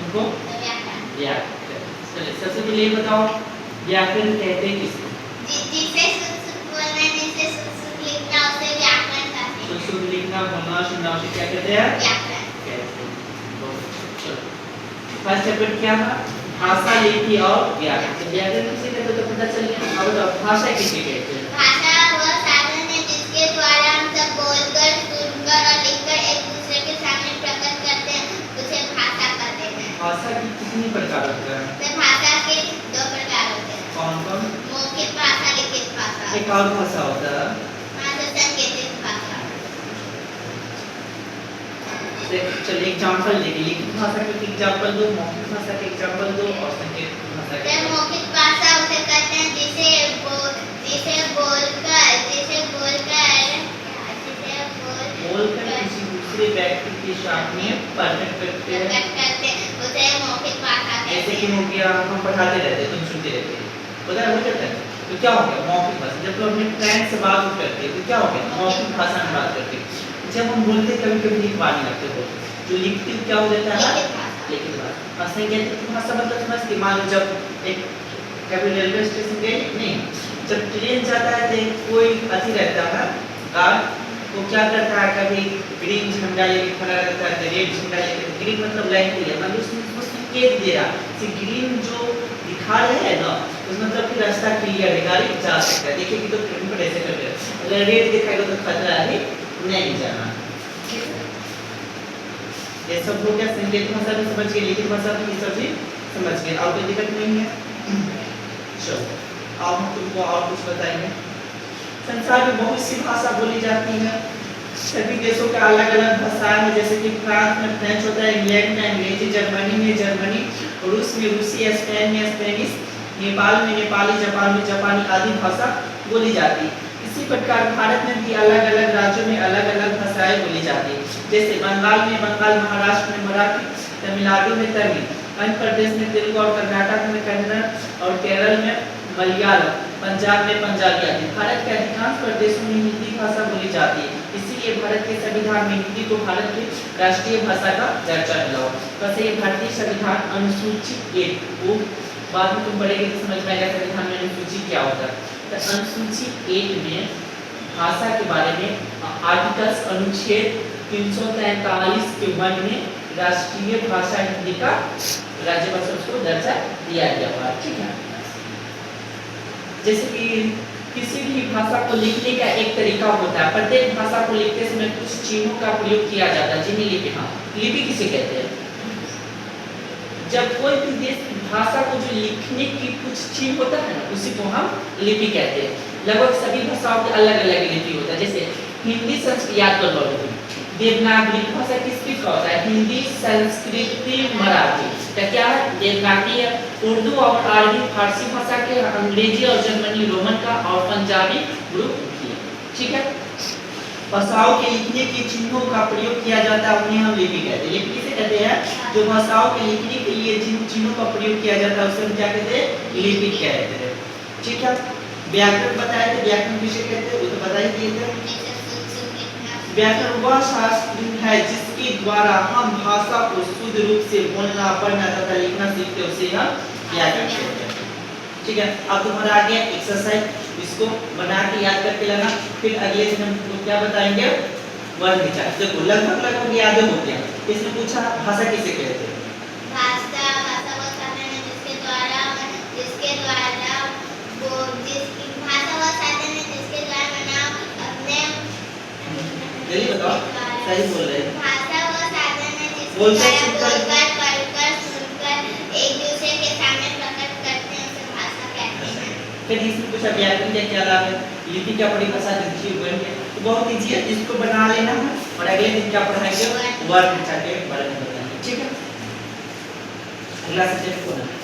उनको व्याकरण। चलिए सबसे पहले ये बताओ व्याकरण कहते हैं किसको? जिसे शुद्ध बोलना, जिसे शुद्ध लिखना उसे व्याकरण कहते हैं। शुद्ध लिखना, बोलना, सुनना उसे क्या कहते हैं? व्याकरण कहते हैं। बहुत अच्छा। चलो फर्स्ट चैप्टर क्या था? भाषा, लिपि और व्याकरण। तो व्याकरण किसे कहते हैं तो पता चल गया। अब बताओ भाषा किसे कहते हैं? भाषा वह साधन है जिसके द्वारा हम सब बोलकर, सुनकर और लिखकर एक दूसरे के सामने प्रकट करते हैं, उसे भाषा कहते हैं। भाषा की कितनी प्रकार होते हैं? तो भाषा के दो प्रकार होते हैं। कौन कौन? मौखिक भाषा, लिखित भाषा। एक और भाषा होता है सांकेतिक भाषा। चलिए एग्जांपल देखिए, लिखित भाषा के एग्जांपल दो, मौखिक भाषा के एग्जांपल दो और सांकेतिक भाषा के। मौखिक भाषा उसे कहते हैं जिसे बोलकर किसी दूसरे व्यक्ति के सामने प्रकट करते हैं, उसे मौखिक भाषा कहते हैं। जैसे कि हो गया हम पढ़ाते रहते हैं, तुम सुनते रहते हैं, पता हो जाता है तो क्या हो गया? मौखिक भाषा। जब लोग अपने फ्रेंड से बात करते हैं तो क्या हो गया? मौखिक भाषा में बात करते हैं। जब हम बोलते हैं कभी कभी लिखवा नहीं लगते हो, जो लिखते हैं क्या हो जाता है? लिखित भाषा। और सांकेतिक भाषा मतलब समझते, मान लो जब एक कभी रेलवे स्टेशन गए नहीं, जब ट्रेन जाता है तो कोई अति रहता है गार्ड, वो क्या करता है कभी ग्रीन झंडा लेके खड़ा रहता है, रेड झंडा लेके। ग्रीन मतलब लाइन क्लियर, मतलब उसमें संकेत दे रहा है। ग्रीन जो दिखा रहे हैं ना उस मतलब कि रास्ता क्लियर है, गाड़ी जा सकता है। देखिए कि तो ट्रेन पर ऐसे कर रहे हैं, अगर रेड दिखाएगा तो खतरा है, नहीं जाना। ये सब हो गया सांकेतिक भाषा भी समझ गए, लिखित भाषा भी ये सब भी समझ गए, और कोई दिक्कत नहीं है। चलो अब हम तुमको और कुछ बताएंगे। संसार में बहुत सी भाषा बोली जाती है, सभी देशों का अलग अलग भाषाएं हैं। जैसे कि फ्रांस में फ्रेंच होता है, इंग्लैंड में अंग्रेजी, जर्मनी में जर्मनी, रूस में रूसी, स्पेन में स्पेनिश, नेपाल में नेपाली, जापान में जापानी आदि भाषा बोली जाती है। इसी प्रकार भारत में भी अलग अलग राज्यों में अलग अलग भाषाएं बोली जाती है। जैसे बंगाल में बंगाल, महाराष्ट्र में मराठी, तमिलनाडु में तमिल, आंध्र प्रदेश में तेलुगु और कर्नाटक में कन्नड़ और केरल में मलयालम, पंजाब में पंजाबी आदि। भारत के अधिकांश प्रदेशों में हिंदी भाषा बोली जाती है, इसीलिए भारत के संविधान में हिंदी को भारत की राष्ट्रीय भाषा का दर्जा मिला हो। वैसे ये भारतीय संविधान अनुसूची 1 को बाद में तुम पढ़ेंगे तो समझ में आएगा संविधान में अनुसूची क्या होता है। तो अनुसूची 1 में भाषा के बारे में आर्टिकल्स अनुच्छेद 343 के 1 में राष्ट्रीय भाषा हिंदी का राज्य भाषा उसको दर्जा दिया गया हुआ, ठीक है। जैसे कि किसी भी भाषा को लिखने का एक तरीका होता है, प्रत्येक भाषा को लिखते समय कुछ चिन्हों का प्रयोग किया जाता है, जिन्हें लिपि, हाँ लिपि किसे कहते हैं? जब कोई भी देश की भाषा को जो लिखने की कुछ चिन्ह होता है ना, उसी को हम लिपि कहते हैं। लगभग सभी भाषाओं के अलग अलग लिपि होता है। जैसे हिंदी, संस्कृत, याद कर लो, देवनागरी भाषा किसकी होता है? हिंदी, संस्कृत, मराठी। क्या है? देवनागरी है। उर्दू और अरबी फारसी भाषा के, अंग्रेजी और जर्मनी रोमन का, और पंजाबी ग्रुप की, ठीक है। भाषाओं के लिखने के चिन्हों का प्रयोग किया जाता है, उन्हें हम लिपि कहते हैं। लिपि किसे कहते हैं? जो भाषाओं के लिखने के लिए जिन चिन्हों का प्रयोग किया जाता है उसे हम क्या कहते हैं? लिपि कहते हैं, ठीक है। व्याकरण बताए थे, व्याकरण किसे कहते हैं वो तो बता ही दिए थे। व्याकरण वह शास्त्र है जिसके द्वारा हम भाषा को शुद्ध रूप से बोलना, पढ़ना तथा लिखना सीखते हैं, उसे हम व्याकरण कहते हैं, ठीक है। अब तुम्हारा आ गया एक्सरसाइज, इसको बना के याद करके लाना। फिर अगले दिन हम क्या बताएंगे? वर्ग विचार। देखो लगभग याद हो गया। इसने पूछा भाषा किसे कहते हैं? भाषा वो साधन है जिसके द्वारा अपने जल्दी बताओ, सही बोल रहे हैं। भाषा वो साधन है जिसके बोलकर द्वारा पढ़कर सुनकर एक दूसरे के सामने प्रकट करते हैं, उसे भाषा कहते हैं। फिर इसमें कुछ व्याकरण का क्या लाभ है, लिपि क्या परिभाषा देखिए बन गया, तो बहुत इजी है, इसको बना लेना है और अगले दिन क्या पढ़ाएंगे? वर्ग विचार के बारे में बताएंगे, ठीक है। अगला सब्जेक्ट कौन है?